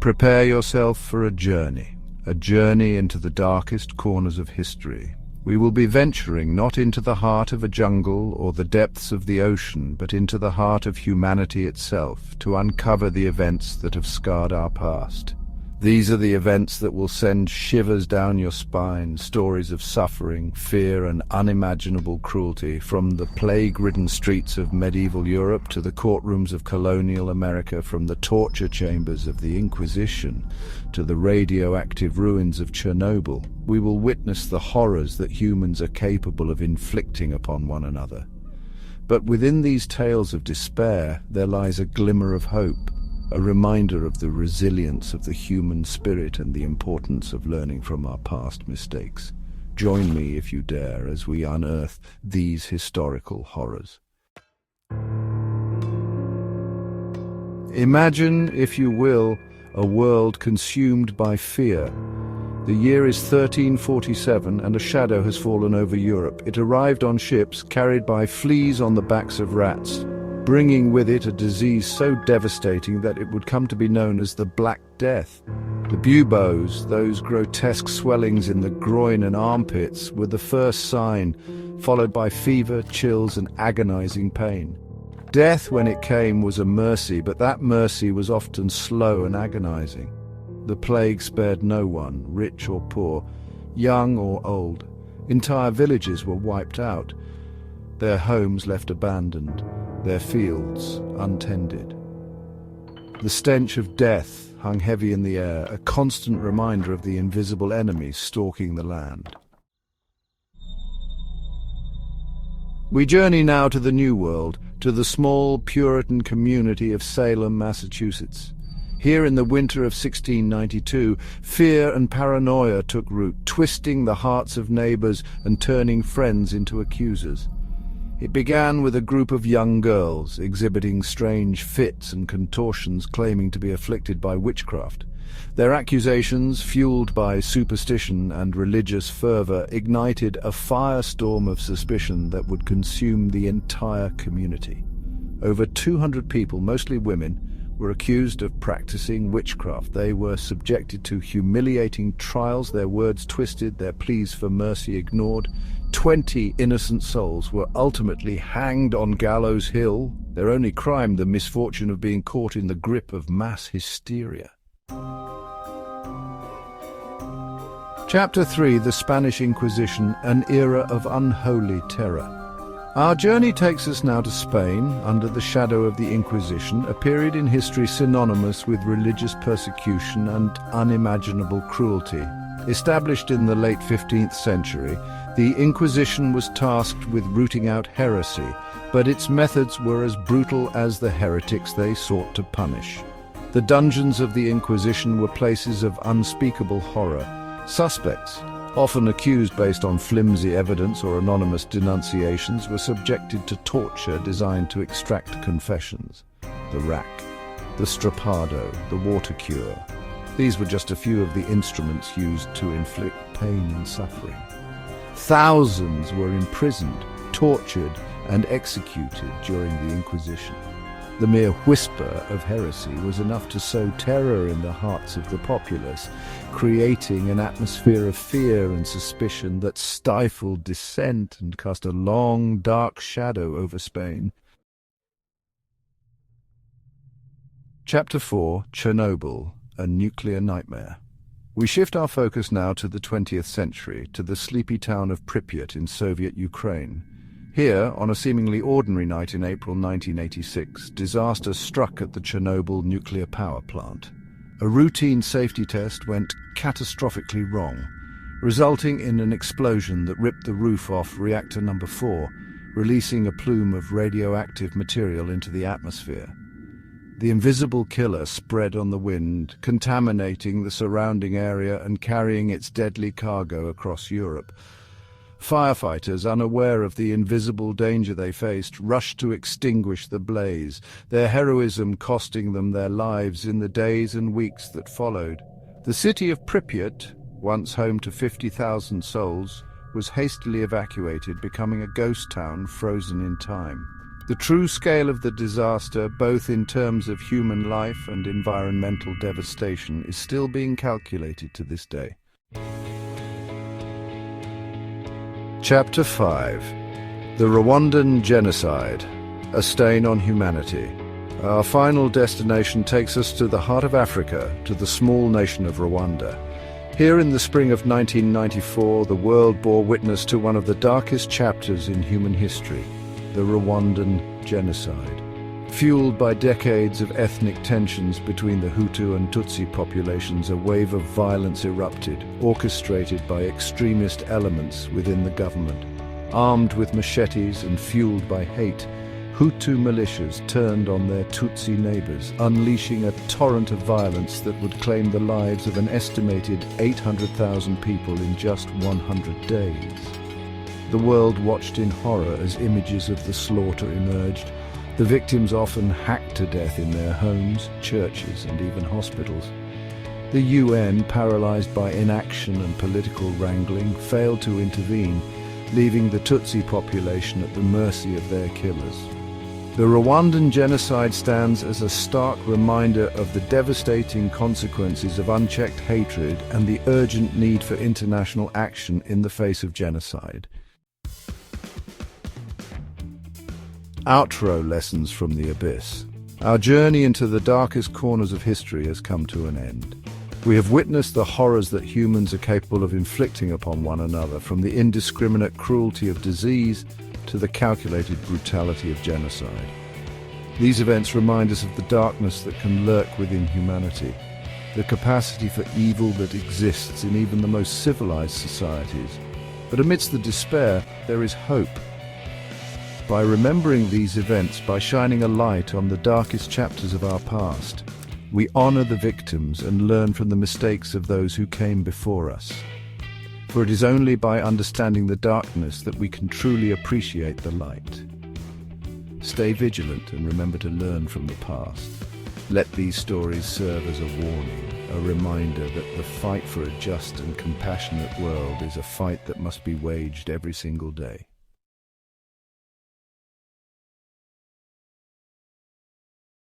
Prepare yourself for a journey into the darkest corners of history. We will be venturing not into the heart of a jungle or the depths of the ocean, but into the heart of humanity itself, to uncover the events that have scarred our past. These are the events that will send shivers down your spine, stories of suffering, fear, and unimaginable cruelty, from the plague-ridden streets of medieval Europe to the courtrooms of colonial America, from the torture chambers of the Inquisition to the radioactive ruins of Chernobyl. We will witness the horrors that humans are capable of inflicting upon one another. But within these tales of despair, there lies a glimmer of hope, a reminder of the resilience of the human spirit and the importance of learning from our past mistakes. Join me, if you dare, as we unearth these historical horrors. Imagine, if you will, a world consumed by fear. The year is 1347, and a shadow has fallen over Europe. It arrived on ships carried by fleas on the backs of rats, bringing with it a disease so devastating that it would come to be known as the Black Death. The buboes, those grotesque swellings in the groin and armpits, were the first sign, followed by fever, chills, and agonizing pain. Death, when it came, was a mercy, but that mercy was often slow and agonizing. The plague spared no one, rich or poor, young or old. Entire villages were wiped out, their homes left abandoned, their fields untended. The stench of death hung heavy in the air, a constant reminder of the invisible enemy stalking the land. We journey now to the New World, to the small Puritan community of Salem, Massachusetts. Here in the winter of 1692, fear and paranoia took root, twisting the hearts of neighbors and turning friends into accusers. It began with a group of young girls exhibiting strange fits and contortions, claiming to be afflicted by witchcraft. Their accusations, fueled by superstition and religious fervor, ignited a firestorm of suspicion that would consume the entire community. Over 200 people, mostly women, were accused of practicing witchcraft. They were subjected to humiliating trials, their words twisted, their pleas for mercy ignored. 20 innocent souls were ultimately hanged on Gallows Hill, their only crime the misfortune of being caught in the grip of mass hysteria. Chapter 3: The Spanish Inquisition, an era of unholy terror. Our journey takes us now to Spain, under the shadow of the Inquisition, a period in history synonymous with religious persecution and unimaginable cruelty. Established in the late 15th century, the Inquisition was tasked with rooting out heresy, but its methods were as brutal as the heretics they sought to punish. The dungeons of the Inquisition were places of unspeakable horror. Suspects, often accused based on flimsy evidence or anonymous denunciations, were subjected to torture designed to extract confessions. The rack, the strappado, the water cure. These were just a few of the instruments used to inflict pain and suffering. Thousands were imprisoned, tortured, and executed during the Inquisition. The mere whisper of heresy was enough to sow terror in the hearts of the populace, creating an atmosphere of fear and suspicion that stifled dissent and cast a long, dark shadow over Spain. Chapter 4: Chernobyl, a nuclear nightmare. We shift our focus now to the 20th century, to the sleepy town of Pripyat in Soviet Ukraine. Here, on a seemingly ordinary night in April 1986, disaster struck at the Chernobyl nuclear power plant. A routine safety test went catastrophically wrong, resulting in an explosion that ripped the roof off reactor number 4, releasing a plume of radioactive material into the atmosphere. The invisible killer spread on the wind, contaminating the surrounding area and carrying its deadly cargo across Europe. Firefighters, unaware of the invisible danger they faced, rushed to extinguish the blaze, their heroism costing them their lives in the days and weeks that followed. The city of Pripyat, once home to 50,000 souls, was hastily evacuated, becoming a ghost town frozen in time. The true scale of the disaster, both in terms of human life and environmental devastation, is still being calculated to this day. Chapter 5. The Rwandan Genocide, a Stain on Humanity. Our final destination takes us to the heart of Africa, to the small nation of Rwanda. Here in the spring of 1994, the world bore witness to one of the darkest chapters in human history, the Rwandan Genocide. Fueled by decades of ethnic tensions between the Hutu and Tutsi populations, a wave of violence erupted, orchestrated by extremist elements within the government. Armed with machetes and fueled by hate, Hutu militias turned on their Tutsi neighbors, unleashing a torrent of violence that would claim the lives of an estimated 800,000 people in just 100 days. The world watched in horror as images of the slaughter emerged, the victims often hacked to death in their homes, churches, and even hospitals. The UN, paralyzed by inaction and political wrangling, failed to intervene, leaving the Tutsi population at the mercy of their killers. The Rwandan genocide stands as a stark reminder of the devastating consequences of unchecked hatred and the urgent need for international action in the face of genocide. Outro lessons from the abyss. Our journey into the darkest corners of history has come to an end. We have witnessed the horrors that humans are capable of inflicting upon one another, from the indiscriminate cruelty of disease to the calculated brutality of genocide. These events remind us of the darkness that can lurk within humanity, the capacity for evil that exists in even the most civilized societies. But amidst the despair, there is hope. By remembering these events, by shining a light on the darkest chapters of our past, we honor the victims and learn from the mistakes of those who came before us. For it is only by understanding the darkness that we can truly appreciate the light. Stay vigilant and remember to learn from the past. Let these stories serve as a warning, a reminder that the fight for a just and compassionate world is a fight that must be waged every single day.